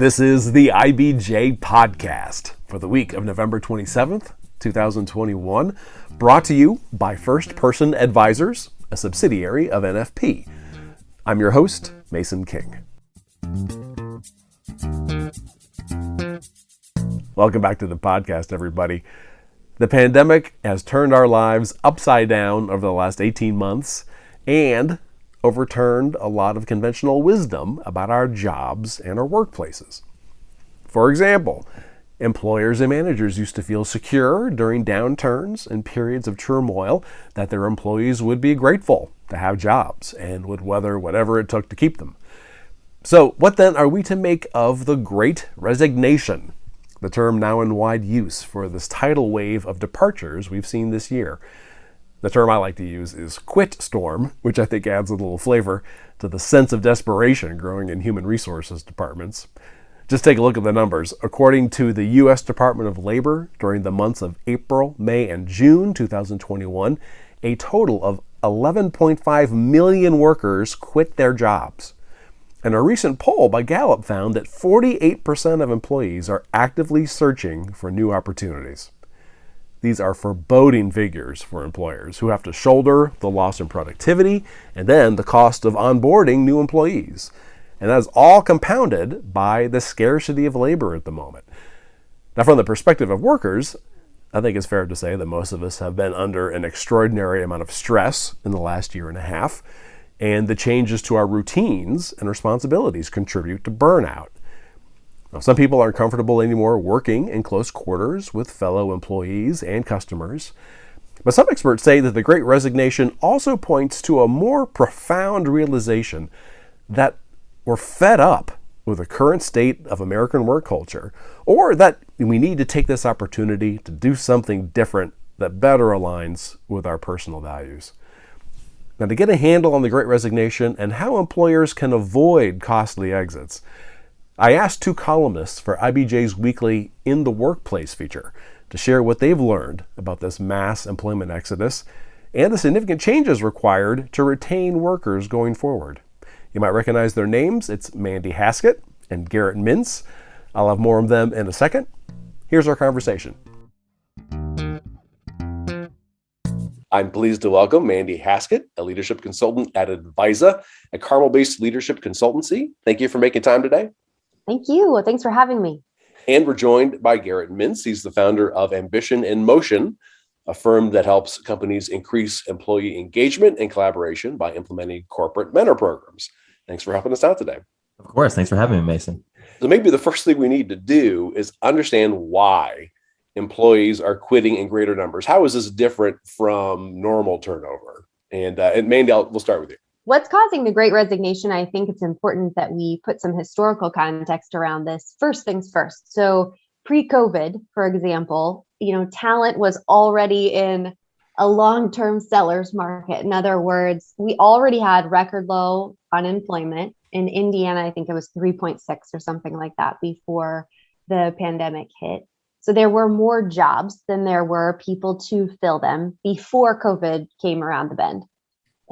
This is the IBJ Podcast for the week of November 27th, 2021, brought to you by First Person Advisors, a subsidiary of NFP. I'm your host, Mason King. Welcome back to the podcast, everybody. The pandemic has turned our lives upside down over the last 18 months and overturned a lot of conventional wisdom about our jobs and our workplaces. For example, employers and managers used to feel secure during downturns and periods of turmoil that their employees would be grateful to have jobs and would weather whatever it took to keep them. So what then are we to make of the Great Resignation, the term now in wide use for this tidal wave of departures we've seen this year? The term I like to use is quit storm, which I think adds a little flavor to the sense of desperation growing in human resources departments. Just take a look at the numbers. According to the U.S. Department of Labor, during the months of April, May, and June 2021, a total of 11.5 million workers quit their jobs. And a recent poll by Gallup found that 48% of employees are actively searching for new opportunities. These are foreboding figures for employers who have to shoulder the loss in productivity and then the cost of onboarding new employees. And that is all compounded by the scarcity of labor at the moment. Now, from the perspective of workers, I think it's fair to say that most of us have been under an extraordinary amount of stress in the last year and a half, and the changes to our routines and responsibilities contribute to burnout. Now, some people aren't comfortable anymore working in close quarters with fellow employees and customers. But some experts say that the Great Resignation also points to a more profound realization that we're fed up with the current state of American work culture, or that we need to take this opportunity to do something different that better aligns with our personal values. Now, to get a handle on the Great Resignation and how employers can avoid costly exits, I asked two columnists for IBJ's weekly In the Workplace feature to share what they've learned about this mass employment exodus and the significant changes required to retain workers going forward. You might recognize their names. It's Mandy Haskett and Garrett Mintz. I'll have more of them in a second. Here's our conversation. I'm pleased to welcome Mandy Haskett, a leadership consultant at Advisa, a Carmel-based leadership consultancy. Thank you for making time today. Thank you. Well, thanks for having me. And we're joined by Garrett Mintz. He's the founder of Ambition in Motion, a firm that helps companies increase employee engagement and collaboration by implementing corporate mentor programs. Thanks for helping us out today. Of course. Thanks for having me, Mason. So maybe the first thing we need to do is understand why employees are quitting in greater numbers. How is this different from normal turnover? And Mandy, we'll start with you. What's causing the Great Resignation? I think it's important that we put some historical context around this. First things first. So pre-COVID, for example, talent was already in a long-term seller's market. In other words, we already had record low unemployment. In Indiana, I think it was 3.6 or something like that before the pandemic hit. So there were more jobs than there were people to fill them before COVID came around the bend.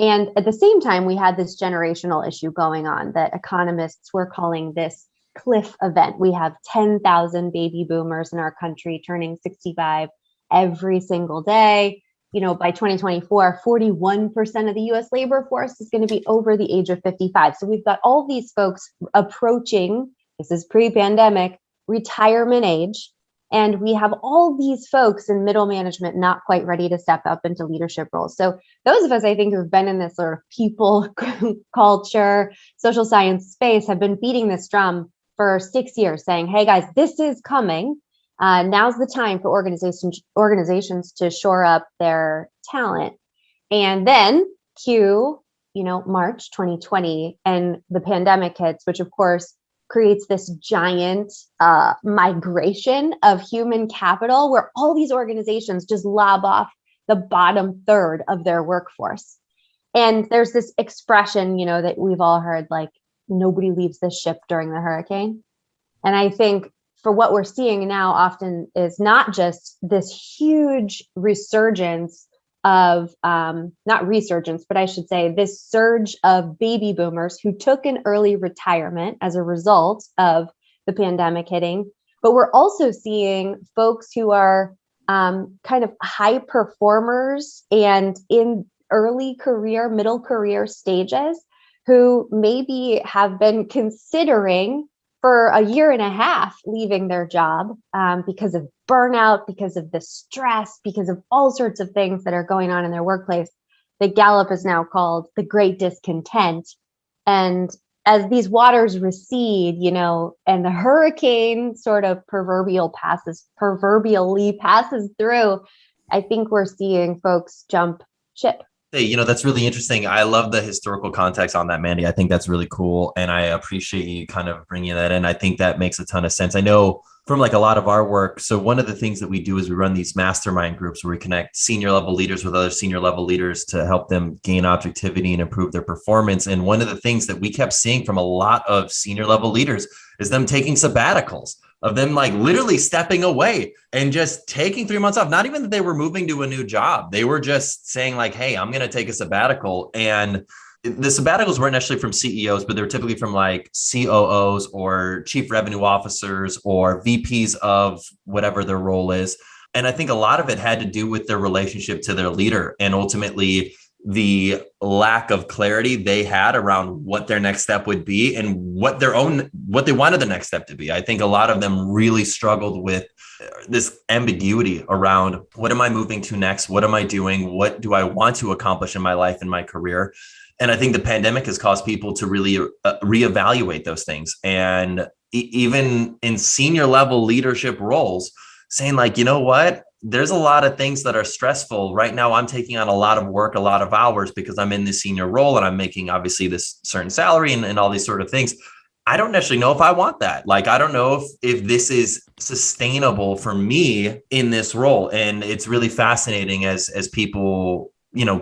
And at the same time, we had this generational issue going on that economists were calling this cliff event. We have 10,000 baby boomers in our country turning 65 every single day. By 2024, 41% of the US labor force is going to be over the age of 55. So we've got all these folks approaching, this is pre-pandemic, retirement age. And we have all these folks in middle management not quite ready to step up into leadership roles. So those of us, I think, who've been in this sort of people culture, social science space have been beating this drum for 6 years saying, hey, guys, this is coming. Now's the time for organizations to shore up their talent. And then March 2020 and the pandemic hits, which, of course, creates this giant migration of human capital where all these organizations just lob off the bottom third of their workforce. And there's this expression, that we've all heard, like, nobody leaves the ship during the hurricane. And I think for what we're seeing now often is not just this huge resurgence of, not resurgence, but I should say this surge of baby boomers who took an early retirement as a result of the pandemic hitting. But we're also seeing folks who are kind of high performers and in early career, middle career stages who maybe have been considering for a year and a half leaving their job because of burnout, because of the stress, because of all sorts of things that are going on in their workplace that Gallup has now called the Great Discontent. And as these waters recede, and the hurricane sort of proverbially passes through, I think we're seeing folks jump ship. Hey, that's really interesting. I love the historical context on that, Mandy. I think that's really cool. And I appreciate you kind of bringing that in. I think that makes a ton of sense. I know from like a lot of our work. So one of the things that we do is we run these mastermind groups where we connect senior level leaders with other senior level leaders to help them gain objectivity and improve their performance. And one of the things that we kept seeing from a lot of senior level leaders is them taking sabbaticals, of them like literally stepping away and just taking 3 months off. Not even that they were moving to a new job. They were just saying like, hey, I'm going to take a sabbatical. And the sabbaticals weren't necessarily from CEOs, but they were typically from like COOs or chief revenue officers or VPs of whatever their role is. And I think a lot of it had to do with their relationship to their leader and ultimately the lack of clarity they had around what their next step would be and what they wanted the next step to be. I think a lot of them really struggled with this ambiguity around what am I moving to next? What am I doing? What do I want to accomplish in my life and my career? And I think the pandemic has caused people to really reevaluate those things. And even in senior level leadership roles, saying like, you know what? There's a lot of things that are stressful right now. I'm taking on a lot of work, a lot of hours because I'm in this senior role and I'm making obviously this certain salary and all these sort of things. I don't necessarily know if I want that. Like, I don't know if this is sustainable for me in this role. And it's really fascinating as people,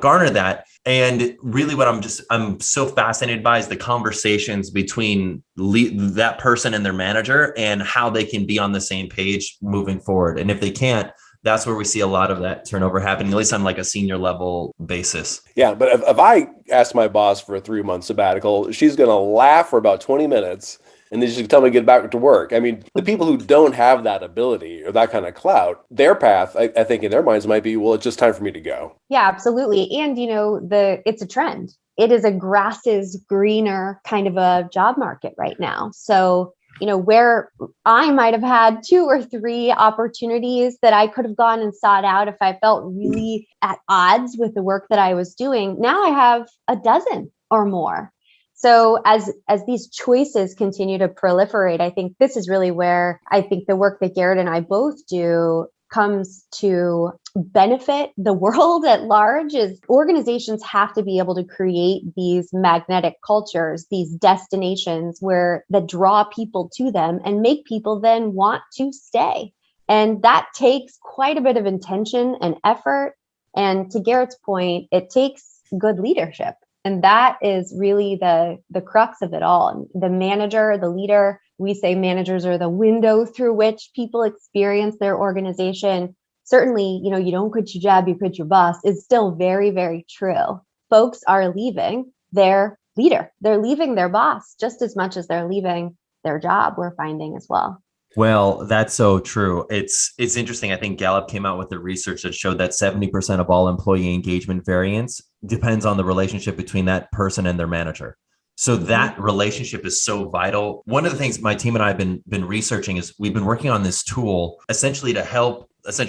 garner that. And really what I'm so fascinated by is the conversations between that person and their manager and how they can be on the same page moving forward. And if they can't, that's where we see a lot of that turnover happening, at least on like a senior level basis. Yeah, but if I ask my boss for a 3-month sabbatical, she's going to laugh for about 20 minutes and then she's going to tell me to get back to work. I mean, the people who don't have that ability or that kind of clout, their path, I think in their minds might be, well, it's just time for me to go. Yeah, absolutely. And, it's a trend. It is a grass is greener kind of a job market right now. So where I might have had 2 or 3 opportunities that I could have gone and sought out if I felt really at odds with the work that I was doing. Now I have a dozen or more. So as these choices continue to proliferate, I think this is really where I think the work that Garrett and I both do comes to benefit the world at large. Is organizations have to be able to create these magnetic cultures, these destinations that draw people to them and make people then want to stay. And that takes quite a bit of intention and effort. And to Garrett's point, it takes good leadership. And that is really the crux of it all. The manager, the leader, we say managers are the window through which people experience their organization. Certainly, you don't quit your job, you quit your boss is still very, very true. Folks are leaving their leader. They're leaving their boss just as much as they're leaving their job, we're finding as well. Well, that's so true. It's interesting. I think Gallup came out with the research that showed that 70% of all employee engagement variance depends on the relationship between that person and their manager. So that relationship is so vital. One of the things my team and I have been researching is we've been working on this tool essentially to help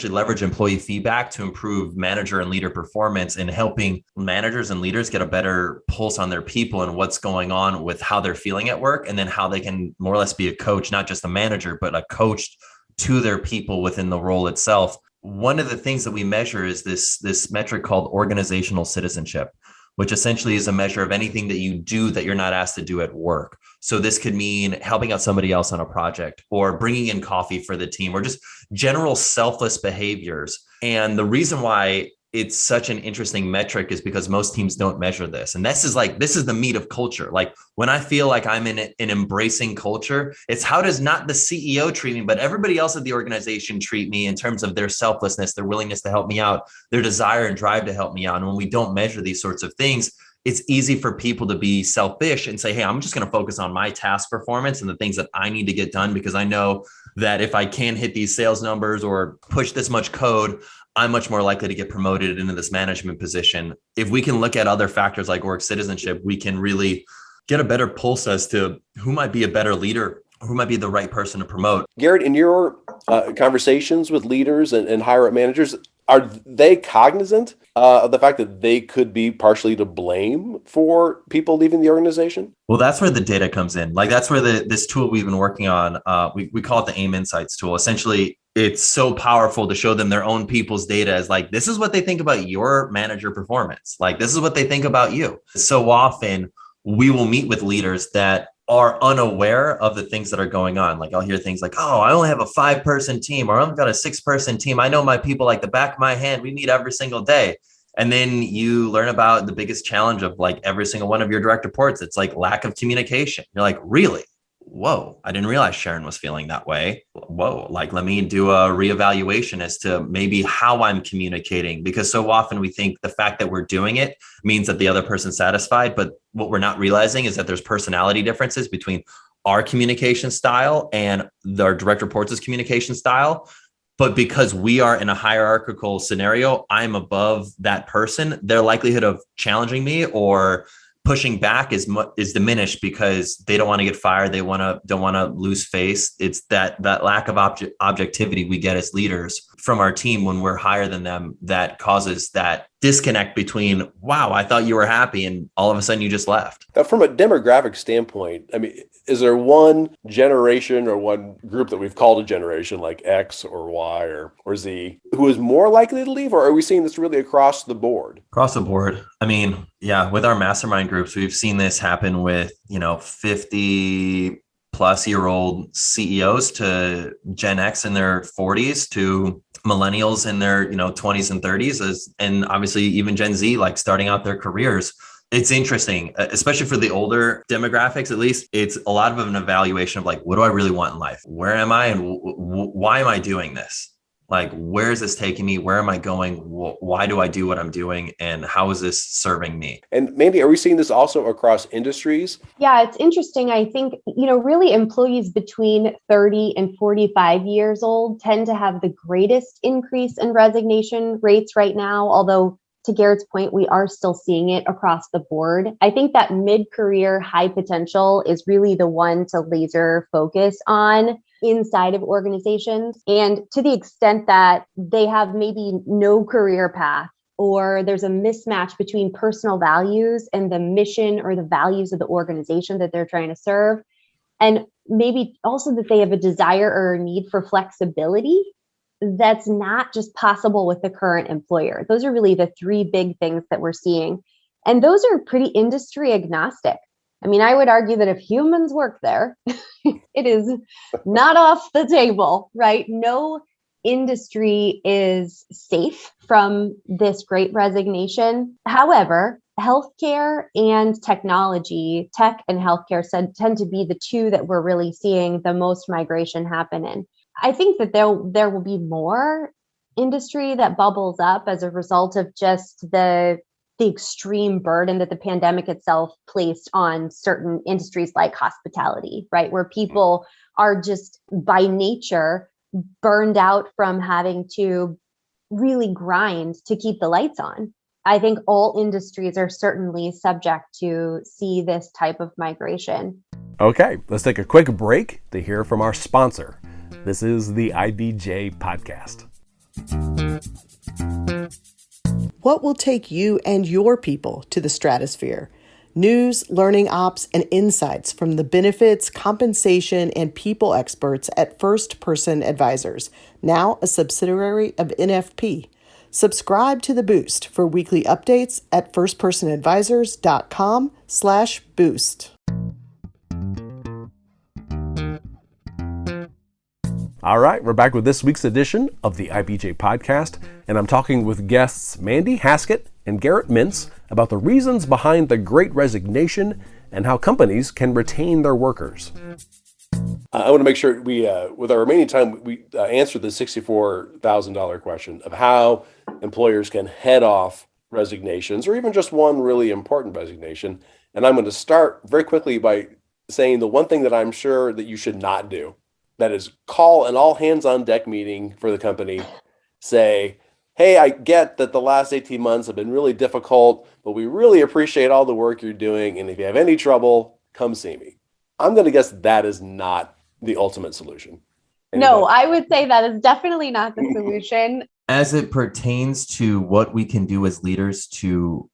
leverage employee feedback to improve manager and leader performance and helping managers and leaders get a better pulse on their people and what's going on with how they're feeling at work, and then how they can more or less be a coach, not just a manager, but a coach to their people within the role itself. One of the things that we measure is this metric called organizational citizenship, which essentially is a measure of anything that you do that you're not asked to do at work. So this could mean helping out somebody else on a project or bringing in coffee for the team or just general selfless behaviors. And the reason why it's such an interesting metric is because most teams don't measure this. And this is the meat of culture. Like when I feel like I'm in an embracing culture, it's how does not the CEO treat me, but everybody else at the organization treat me in terms of their selflessness, their willingness to help me out, their desire and drive to help me out. And when we don't measure these sorts of things, it's easy for people to be selfish and say, hey, I'm just going to focus on my task performance and the things that I need to get done, because I know that if I can hit these sales numbers or push this much code, I'm much more likely to get promoted into this management position. If we can look at other factors like work citizenship, we can really get a better pulse as to who might be a better leader, who might be the right person to promote. Garrett, in your conversations with leaders and higher up managers, are they cognizant of the fact that they could be partially to blame for people leaving the organization? Well, that's where the data comes in. Like that's where this tool we've been working on, we call it the AIM Insights tool. Essentially, it's so powerful to show them their own people's data as like, this is what they think about your manager performance. Like, this is what they think about you. So often we will meet with leaders that are unaware of the things that are going on. Like I'll hear things like, oh, I only have a 5-person team, or I've got a 6-person team. I know my people like the back of my hand. We meet every single day. And then you learn about the biggest challenge of like every single one of your direct reports. It's like lack of communication. You're like, really? Whoa, I didn't realize Sharon was feeling that way. Whoa, like let me do a reevaluation as to maybe how I'm communicating, because so often we think the fact that we're doing it means that the other person's satisfied. But what we're not realizing is that there's personality differences between our communication style and our direct reports' communication style. But because we are in a hierarchical scenario, I'm above that person, their likelihood of challenging me or pushing back is diminished because they don't want to get fired. They don't want to lose face. It's that lack of objectivity we get as leaders from our team when we're higher than them that causes that disconnect between, wow, I thought you were happy, and all of a sudden you just left. From a demographic standpoint, I mean, is there one generation or one group that we've called a generation like X or Y or Z who is more likely to leave, or are we seeing this really across the board? Across the board. I mean, yeah, with our mastermind groups, we've seen this happen with, 50 plus year old CEOs to Gen X in their 40s to millennials in their, 20s and 30s, and obviously even Gen Z, like starting out their careers. It's interesting, especially for the older demographics, at least. It's a lot of an evaluation of like, what do I really want in life? Where am I? And why am I doing this? Like, where is this taking me? Where am I going? Why do I do what I'm doing? And how is this serving me? And Mandy, are we seeing this also across industries? Yeah, it's interesting. I think, really employees between 30 and 45 years old tend to have the greatest increase in resignation rates right now, although to Garrett's point, we are still seeing it across the board. I think that mid-career high potential is really the one to laser focus on inside of organizations. And to the extent that they have maybe no career path, or there's a mismatch between personal values and the mission or the values of the organization that they're trying to serve, and maybe also that they have a desire or a need for flexibility that's not just possible with the current employer. Those are really the 3 big things that we're seeing. And those are pretty industry agnostic. I mean, I would argue that if humans work there, it is not off the table, right? No industry is safe from this great resignation. However, healthcare and technology, tech and healthcare tend to be the 2 that we're really seeing the most migration happen in. I think that there will be more industry that bubbles up as a result of just the extreme burden that the pandemic itself placed on certain industries like hospitality, right? Where people are just by nature burned out from having to really grind to keep the lights on. I think all industries are certainly subject to see this type of migration. Okay, let's take a quick break to hear from our sponsor. This is the IBJ Podcast. What will take you and your people to the stratosphere? News, learning ops, and insights from the benefits, compensation, and people experts at First Person Advisors, now a subsidiary of NFP. Subscribe to The Boost for weekly updates at firstpersonadvisors.com/boost. All right, we're back with this week's edition of the IBJ Podcast, and I'm talking with guests Mandy Haskett and Garrett Mintz about the reasons behind the Great Resignation and how companies can retain their workers. I want to make sure we, with our remaining time, we answer the $64,000 question of how employers can head off resignations, or even just one really important resignation. And I'm going to start very quickly by saying the one thing that I'm sure that you should not do. That is call an all hands on deck meeting for the company, say, hey, I get that the last 18 months have been really difficult, but we really appreciate all the work you're doing. And if you have any trouble, come see me. I'm going to guess that is not the ultimate solution. No, I would say that is definitely not the solution. As it pertains to what we can do as leaders to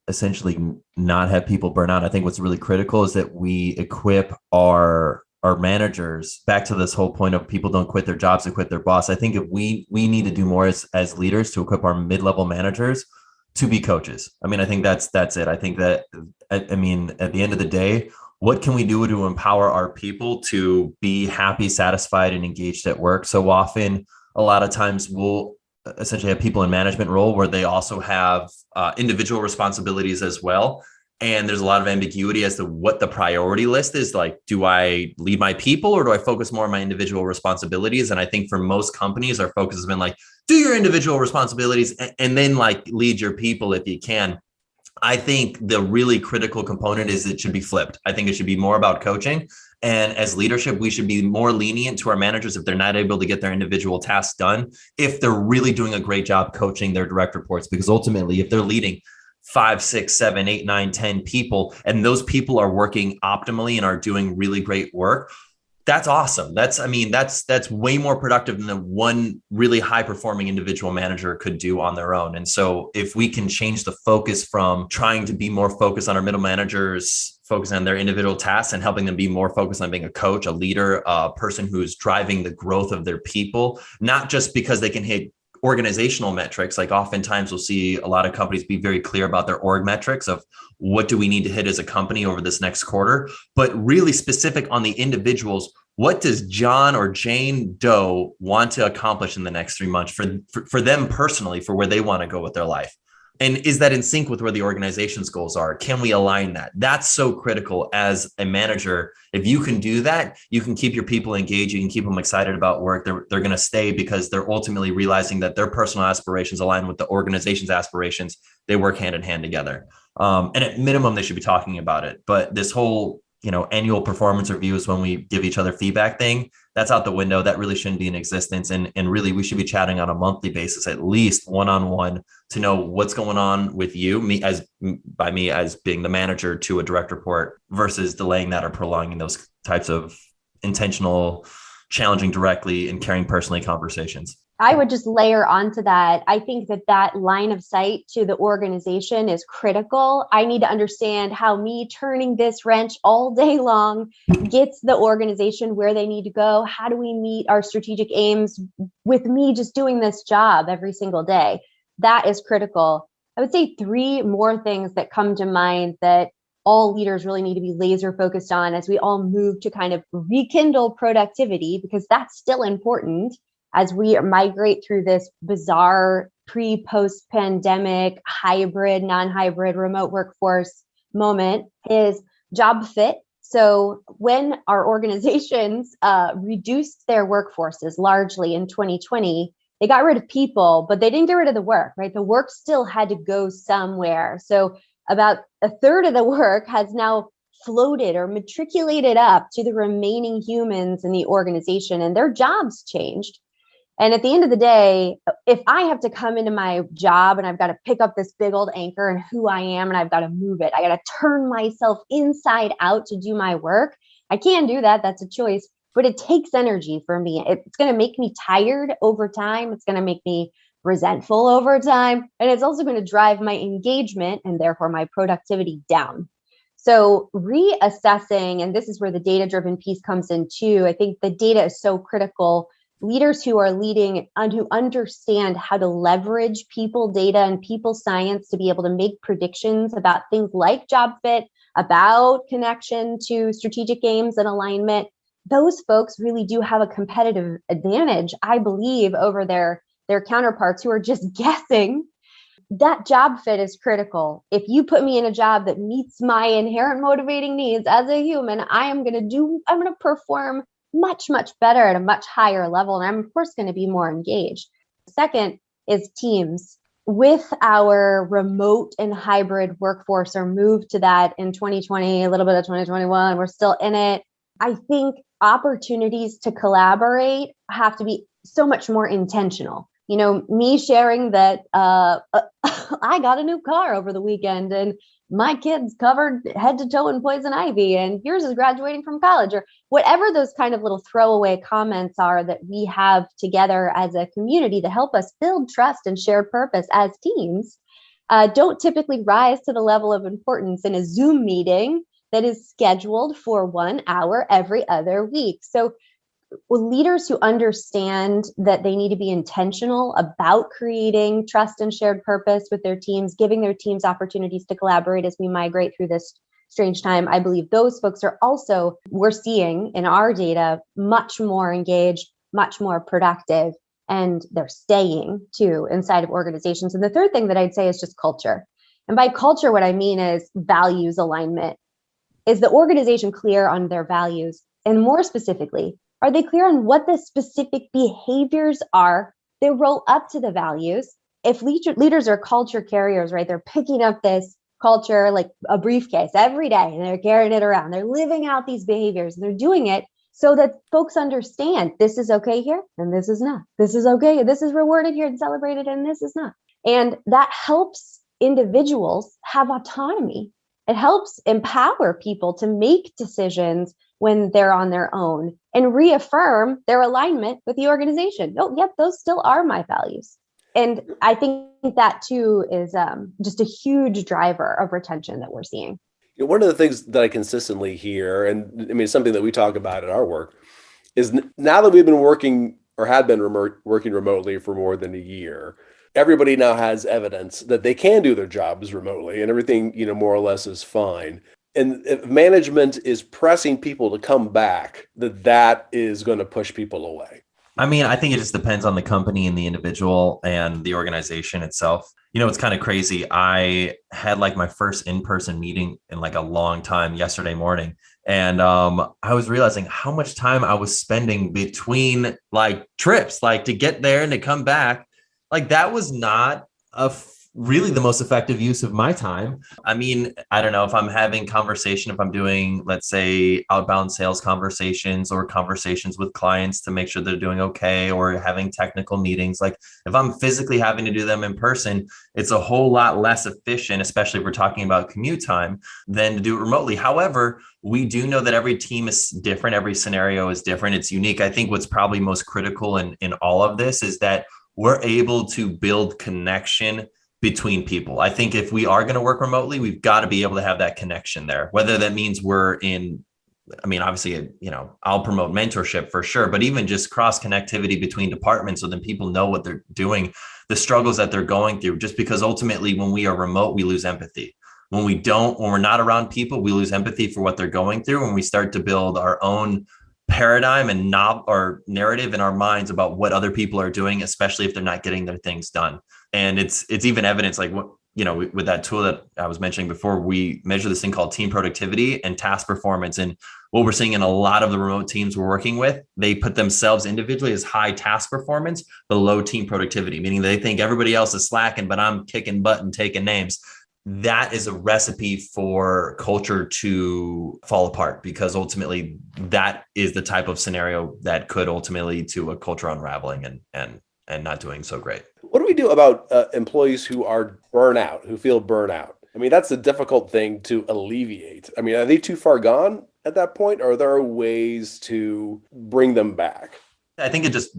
essentially not have people burn out, I think what's really critical is that we equip our managers, back to this whole point of people don't quit their jobs, they quit their boss. I think if we need to do more as leaders to equip our mid-level managers to be coaches. I mean, I think that's it. I think that, I mean, at the end of the day, what can we do to empower our people to be happy, satisfied, and engaged at work? So often, a lot of times we'll essentially have people in management role where they also have individual responsibilities as well. And there's a lot of ambiguity as to what the priority list is. Like, do I lead my people or do I focus more on my individual responsibilities? And I think for most companies, our focus has been like, do your individual responsibilities and then like lead your people if you can. I think the really critical component is it should be flipped. I think it should be more about coaching. And as leadership, we should be more lenient to our managers if they're not able to get their individual tasks done, if they're really doing a great job coaching their direct reports. Because ultimately, if they're leading 5, 6, 7, 8, 9, 10 people, and those people are working optimally and are doing really great work, that's awesome. That's way more productive than the one really high performing individual manager could do on their own. And so if we can change the focus from trying to be more focused on our middle managers, focusing on their individual tasks and helping them be more focused on being a coach, a leader, a person who's driving the growth of their people, not just because they can hit organizational metrics. Like oftentimes we'll see a lot of companies be very clear about their org metrics of what do we need to hit as a company over this next quarter, but really specific on the individuals. What does John or Jane Doe want to accomplish in the next 3 months for them personally, for where they want to go with their life? And is that in sync with where the organization's goals are? Can we align that? That's so critical as a manager. If you can do that, you can keep your people engaged. You can keep them excited about work. They're going to stay because they're ultimately realizing that their personal aspirations align with the organization's aspirations. They work hand in hand together. And at minimum, they should be talking about it. But this whole, annual performance reviews when we give each other feedback thing, that's out the window. That really shouldn't be in existence. And really, we should be chatting on a monthly basis, at least one-on-one, to know what's going on with you, me as being the manager to a direct report, versus delaying that or prolonging those types of intentional, challenging directly and caring personally conversations. I would just layer onto that. I think that line of sight to the organization is critical. I need to understand how me turning this wrench all day long gets the organization where they need to go. How do we meet our strategic aims with me just doing this job every single day? That is critical. I would say 3 more things that come to mind that all leaders really need to be laser focused on as we all move to kind of rekindle productivity, because that's still important as we migrate through this bizarre pre-post pandemic hybrid, non-hybrid remote workforce moment, is job fit. So when our organizations reduced their workforces largely in 2020, they got rid of people, but they didn't get rid of the work, right? The work still had to go somewhere. So about a third of the work has now floated or matriculated up to the remaining humans in the organization, and their jobs changed. And at the end of the day, if I have to come into my job and I've got to pick up this big old anchor and who I am and I've got to move it, I got to turn myself inside out to do my work. I can do that. That's a choice, but it takes energy for me. It's going to make me tired over time. It's going to make me resentful over time. And it's also going to drive my engagement and therefore my productivity down. So reassessing, and this is where the data-driven piece comes in too. I think the data is so critical. Leaders who are leading and who understand how to leverage people data and people science to be able to make predictions about things like job fit, about connection to strategic aims and alignment, those folks really do have a competitive advantage, I believe, over their counterparts who are just guessing. That job fit is critical. If you put me in a job that meets my inherent motivating needs as a human, I'm going to perform much, much better at a much higher level. And I'm, of course, going to be more engaged. Second is teams. with our remote and hybrid workforce, or move to that in 2020, a little bit of 2021, we're still in it. I think opportunities to collaborate have to be so much more intentional. Me sharing that I got a new car over the weekend and my kid's covered head to toe in poison ivy and yours is graduating from college, or whatever those kind of little throwaway comments are that we have together as a community to help us build trust and shared purpose as teams, don't typically rise to the level of importance in a Zoom meeting that is scheduled for 1 hour every other week. So leaders who understand that they need to be intentional about creating trust and shared purpose with their teams, giving their teams opportunities to collaborate as we migrate through this strange time, I believe those folks are also, we're seeing in our data, much more engaged, much more productive, and they're staying too inside of organizations. And the third thing that I'd say is just culture. And by culture, what I mean is values alignment. Is the organization clear on their values? And more specifically, are they clear on what the specific behaviors are they roll up to the values? If leaders are culture carriers, right, they're picking up this culture like a briefcase every day and they're carrying it around. They're living out these behaviors and they're doing it so that folks understand this is okay here and this is not. This is okay. This is rewarded here and celebrated and this is not. And that helps individuals have autonomy. It helps empower people to make decisions when they're on their own and reaffirm their alignment with the organization. Oh, yep, those still are my values. And I think that too is just a huge driver of retention that we're seeing. One of the things that I consistently hear, and I mean, something that we talk about in our work, is now that we've been working or had been working remotely for more than a year, everybody now has evidence that they can do their jobs remotely and everything, more or less is fine. And if management is pressing people to come back, that is going to push people away. I mean, I think it just depends on the company and the individual and the organization itself. It's kind of crazy. I had like my first in-person meeting in like a long time yesterday morning. And I was realizing how much time I was spending between like trips, like to get there and to come back. Like that was not really the most effective use of my time. I mean, I don't know if I'm having conversation, if I'm doing, let's say, outbound sales conversations or conversations with clients to make sure they're doing okay, or having technical meetings. Like if I'm physically having to do them in person, it's a whole lot less efficient, especially if we're talking about commute time, than to do it remotely. However, we do know that every team is different. Every scenario is different. It's unique. I think what's probably most critical in all of this is that we're able to build connection between people. I think if we are going to work remotely, we've got to be able to have that connection there, whether that means obviously, I'll promote mentorship for sure, but even just cross connectivity between departments so then people know what they're doing, the struggles that they're going through, just because ultimately when we are remote, we lose empathy. When we're not around people, we lose empathy for what they're going through. When we start to build our own paradigm and or narrative in our minds about what other people are doing, especially if they're not getting their things done. And it's even evidence, like what, with that tool that I was mentioning before, we measure this thing called team productivity and task performance. And what we're seeing in a lot of the remote teams we're working with, they put themselves individually as high task performance, but low team productivity, meaning they think everybody else is slacking, but I'm kicking butt and taking names. That is a recipe for culture to fall apart, because ultimately that is the type of scenario that could ultimately lead to a culture unraveling and not doing so great. What do we do about employees who are burnout, who feel burnout? I mean, that's a difficult thing to alleviate. I mean, are they too far gone at that point, or are there ways to bring them back? I think it just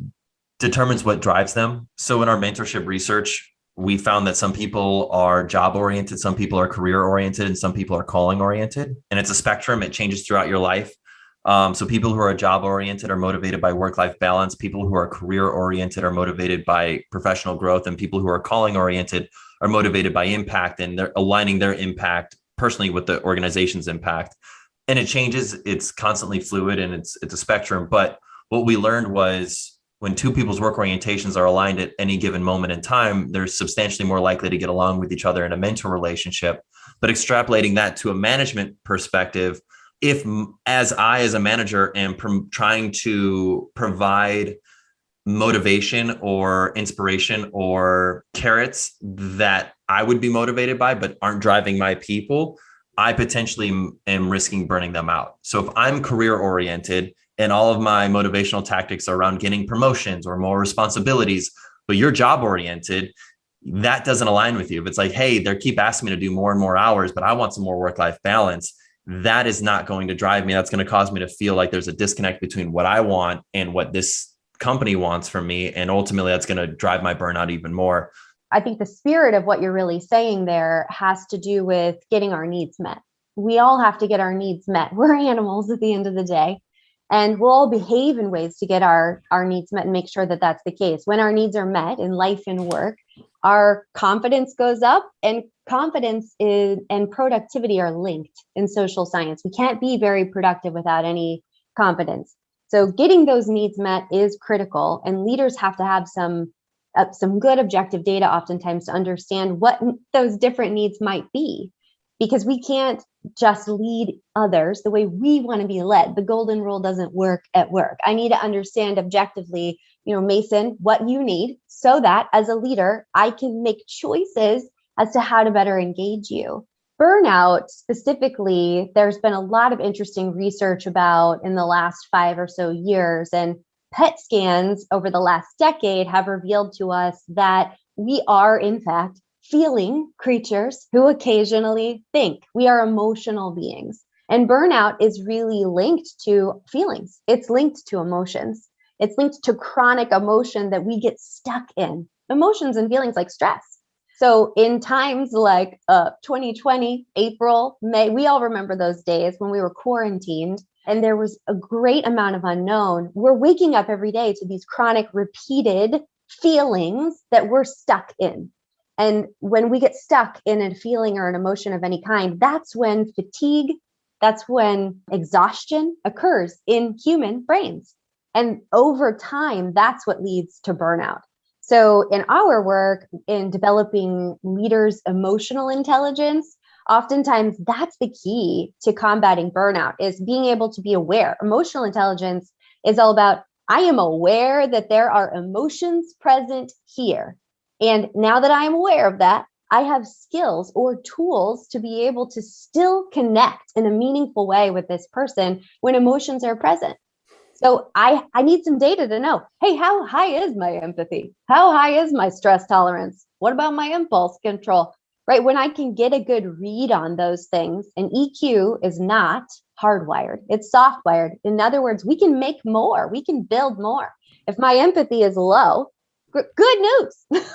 determines what drives them. So in our mentorship research, we found that some people are job oriented, some people are career oriented, and some people are calling oriented. And it's a spectrum. It changes throughout your life. So people who are job oriented are motivated by work-life balance. People who are career oriented are motivated by professional growth, and people who are calling oriented are motivated by impact, and they're aligning their impact personally with the organization's impact. And it changes. It's constantly fluid, and it's a spectrum. But what we learned was when two people's work orientations are aligned at any given moment in time, they're substantially more likely to get along with each other in a mentor relationship. But extrapolating that to a management perspective, if as a manager am trying to provide motivation or inspiration or carrots that I would be motivated by, but aren't driving my people, I potentially am risking burning them out. So if I'm career oriented and all of my motivational tactics are around getting promotions or more responsibilities, but you're job oriented, that doesn't align with you. If it's like, hey, they keep asking me to do more and more hours, but I want some more work-life balance, that is not going to drive me. That's going to cause me to feel like there's a disconnect between what I want and what this company wants from me. And ultimately that's going to drive my burnout even more. I think the spirit of what you're really saying there has to do with getting our needs met. We all have to get our needs met. We're animals at the end of the day, and we'll all behave in ways to get our needs met and make sure that that's the case. When our needs are met in life and work, our confidence goes up, and confidence and productivity are linked in social science. We can't be very productive without any confidence. So getting those needs met is critical, and leaders have to have some good objective data oftentimes to understand what those different needs might be, because we can't just lead others the way we want to be led. The golden rule doesn't work at work. I need to understand objectively, Mason, what you need, so that as a leader, I can make choices as to how to better engage you. Burnout specifically, there's been a lot of interesting research about in the last 5 or so years, and PET scans over the last decade have revealed to us that we are, in fact, feeling creatures who occasionally think. We are emotional beings, and burnout is really linked to feelings. It's linked to emotions. It's linked to chronic emotion that we get stuck in, emotions and feelings like stress. So in times like 2020, April, May, we all remember those days when we were quarantined and there was a great amount of unknown. We're waking up every day to these chronic, repeated feelings that we're stuck in. And when we get stuck in a feeling or an emotion of any kind, that's when fatigue, that's when exhaustion occurs in human brains. And over time, that's what leads to burnout. So in our work in developing leaders' emotional intelligence, oftentimes that's the key to combating burnout, is being able to be aware. Emotional intelligence is all about, I am aware that there are emotions present here. And now that I am aware of that, I have skills or tools to be able to still connect in a meaningful way with this person when emotions are present. So I need some data to know, hey, how high is my empathy? How high is my stress tolerance? What about my impulse control? Right? When I can get a good read on those things, and EQ is not hardwired, it's softwired. In other words, we can make more, we can build more. If my empathy is low, good news.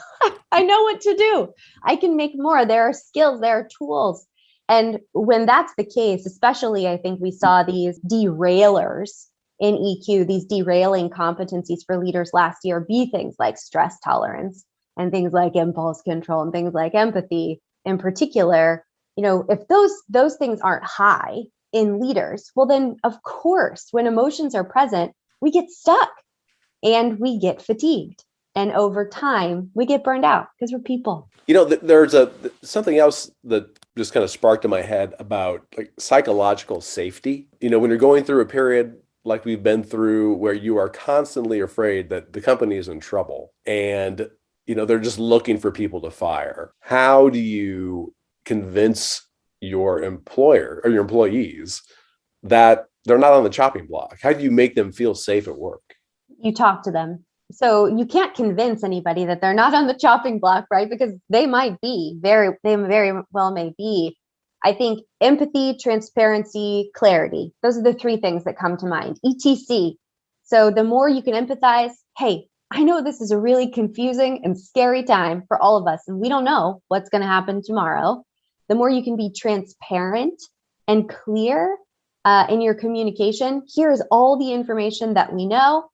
I know what to do. I can make more. There are skills, there are tools. And when that's the case, especially I think we saw these derailers in EQ, these derailing competencies for leaders last year, be things like stress tolerance and things like impulse control and things like empathy in particular. If those things aren't high in leaders, well, then of course, when emotions are present, we get stuck and we get fatigued. And over time, we get burned out because we're people. There's something else that just kind of sparked in my head about like psychological safety. When you're going through a period like we've been through where you are constantly afraid that the company is in trouble and, they're just looking for people to fire. How do you convince your employer or your employees that they're not on the chopping block? How do you make them feel safe at work? You talk to them. So you can't convince anybody that they're not on the chopping block, right? Because they might be, they very well may be. I think empathy, transparency, clarity. Those are the 3 things that come to mind. ETC. So the more you can empathize, hey, I know this is a really confusing and scary time for all of us, and we don't know what's going to happen tomorrow. The more you can be transparent and clear in your communication, here is all the information that we know,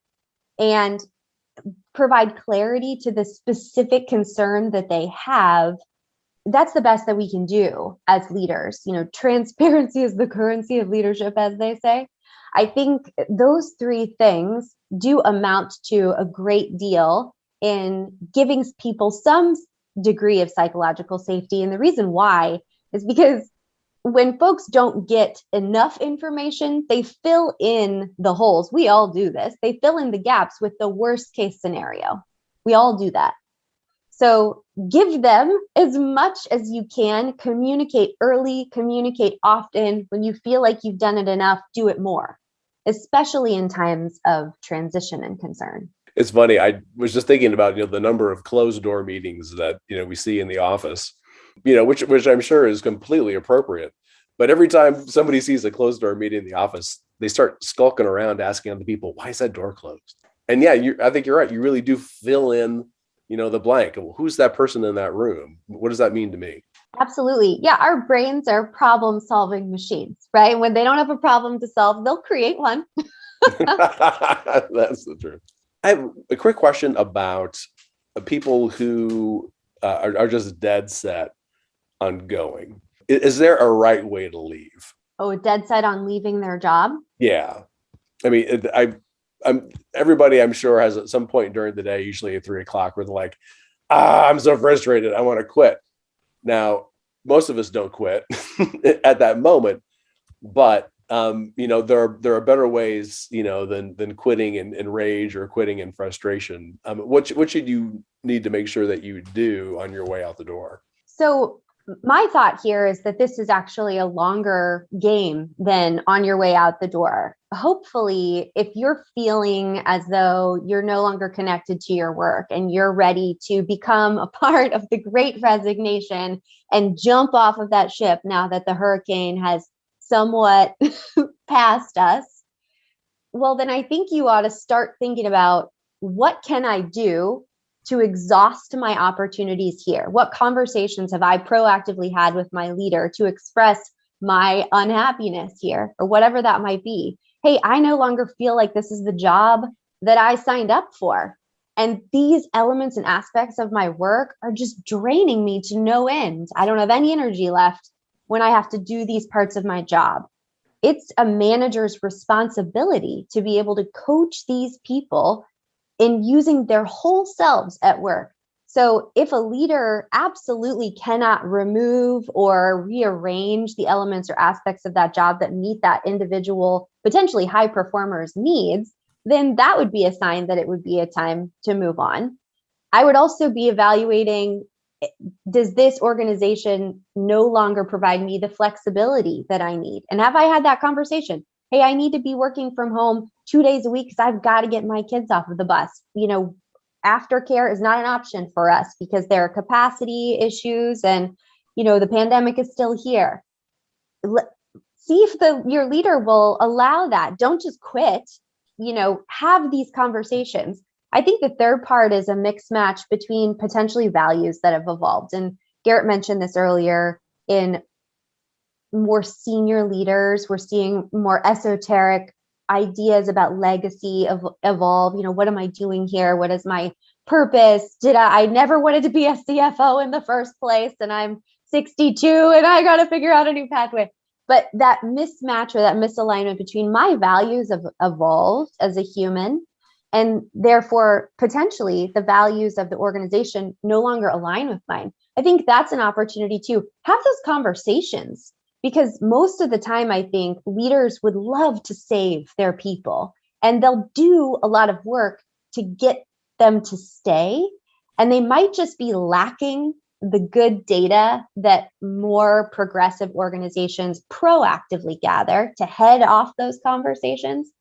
and provide clarity to the specific concern that they have. That's the best that we can do as leaders. Transparency is the currency of leadership, as they say. I think those 3 things do amount to a great deal in giving people some degree of psychological safety. And the reason why is because when folks don't get enough information, they fill in the holes. We all do this. They fill in the gaps with the worst case scenario. We all do that. So give them as much as you can. Communicate early, communicate often. When you feel like you've done it enough, do it more, especially in times of transition and concern. It's funny. I was just thinking about, the number of closed door meetings that, we see in the office, which I'm sure is completely appropriate. But every time somebody sees a closed door meeting in the office, they start skulking around asking other people, why is that door closed? And yeah, I think you're right. You really do fill in, the blank. Well, who's that person in that room? What does that mean to me? Absolutely. Yeah. Our brains are problem solving machines, right? When they don't have a problem to solve, they'll create one. That's the truth. I have a quick question about people who are just dead set on going. Is there a right way to leave? Oh, dead set on leaving their job? Yeah. I mean, everybody I'm sure has at some point during the day, usually at 3:00, where they're like, I'm so frustrated, I want to quit. Now, most of us don't quit at that moment, but there are better ways, than quitting in rage or quitting in frustration. What should you need to make sure that you do on your way out the door? So my thought here is that this is actually a longer game than on your way out the door. Hopefully, if you're feeling as though you're no longer connected to your work and you're ready to become a part of the Great Resignation and jump off of that ship now that the hurricane has somewhat past us, well, then I think you ought to start thinking about, what can I do to exhaust my opportunities here? What conversations have I proactively had with my leader to express my unhappiness here, or whatever that might be? Hey, I no longer feel like this is the job that I signed up for. And these elements and aspects of my work are just draining me to no end. I don't have any energy left when I have to do these parts of my job. It's a manager's responsibility to be able to coach these people in using their whole selves at work. So if a leader absolutely cannot remove or rearrange the elements or aspects of that job that meet that individual, potentially high performer's needs, then that would be a sign that it would be a time to move on. I would also be evaluating, does this organization no longer provide me the flexibility that I need? And have I had that conversation? Hey, I need to be working from home 2 days a week because I've got to get my kids off of the bus. Aftercare is not an option for us because there are capacity issues and, the pandemic is still here. See if your leader will allow that. Don't just quit, have these conversations. I think the third part is a mixed match between potentially values that have evolved. And Garrett mentioned this earlier. In more senior leaders, we're seeing more esoteric ideas about legacy evolve. What am I doing here? What is my purpose? I never wanted to be a CFO in the first place, and I'm 62 and I got to figure out a new pathway. But that mismatch or that misalignment between my values have evolved as a human, and therefore potentially the values of the organization no longer align with mine. I think that's an opportunity to have those conversations. Because most of the time, I think leaders would love to save their people, and they'll do a lot of work to get them to stay. And they might just be lacking the good data that more progressive organizations proactively gather to head off those conversations.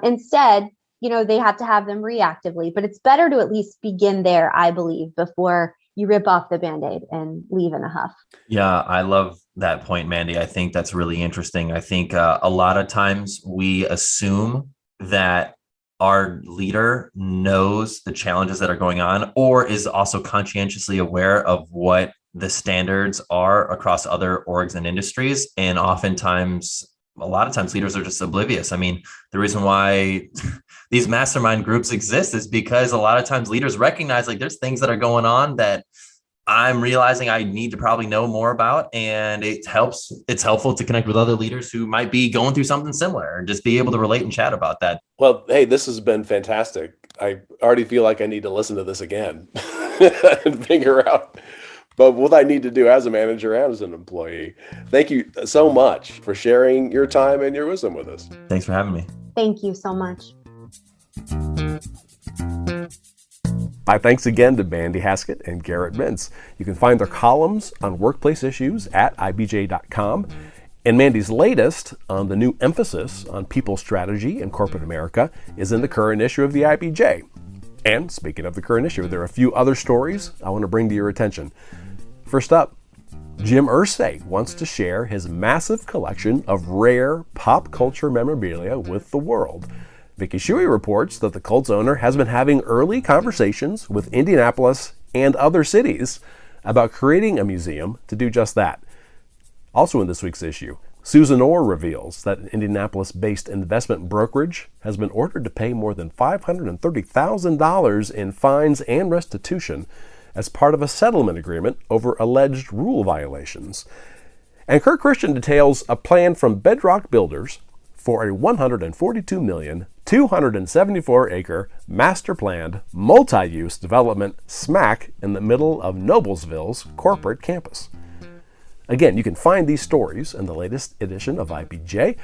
Instead, they have to have them reactively. But it's better to at least begin there, I believe, before you rip off the Band-Aid and leave in a huff. Yeah, I love that point, Mandy. I think that's really interesting. I think a lot of times we assume that our leader knows the challenges that are going on, or is also conscientiously aware of what the standards are across other orgs and industries. And oftentimes, a lot of times leaders are just oblivious. I mean, the reason why these mastermind groups exist is because a lot of times leaders recognize like there's things that are going on that I'm realizing I need to probably know more about. And it's helpful to connect with other leaders who might be going through something similar and just be able to relate and chat about that. Well, hey, this has been fantastic. I already feel like I need to listen to this again and figure out but what I need to do as a manager and as an employee. Thank you so much for sharing your time and your wisdom with us. Thanks for having me. Thank you so much. My thanks again to Mandy Haskett and Garrett Mintz. You can find their columns on workplace issues at IBJ.com. And Mandy's latest on the new emphasis on people strategy in corporate America is in the current issue of the IBJ. And speaking of the current issue, there are a few other stories I want to bring to your attention. First up, Jim Irsay wants to share his massive collection of rare pop culture memorabilia with the world. Vicky Shuey reports that the Colts owner has been having early conversations with Indianapolis and other cities about creating a museum to do just that. Also in this week's issue, Susan Orr reveals that an Indianapolis-based investment brokerage has been ordered to pay more than $530,000 in fines and restitution as part of a settlement agreement over alleged rule violations. And Kirk Christian details a plan from Bedrock Builders for a $142 million, 274-acre, master-planned, multi-use development smack in the middle of Noblesville's corporate campus. Again, you can find these stories in the latest edition of IBJ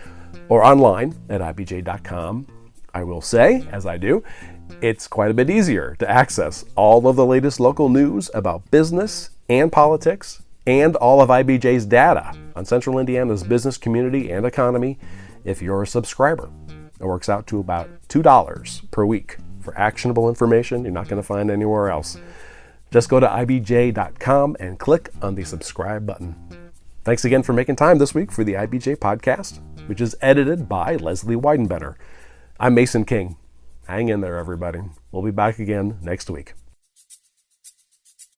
or online at IBJ.com. I will say, as I do, it's quite a bit easier to access all of the latest local news about business and politics and all of IBJ's data on Central Indiana's business community and economy if you're a subscriber. It works out to about $2 per week for actionable information you're not going to find anywhere else. Just go to IBJ.com and click on the subscribe button. Thanks again for making time this week for the IBJ Podcast, which is edited by Leslie Weidenbetter. I'm Mason King. Hang in there, everybody. We'll be back again next week.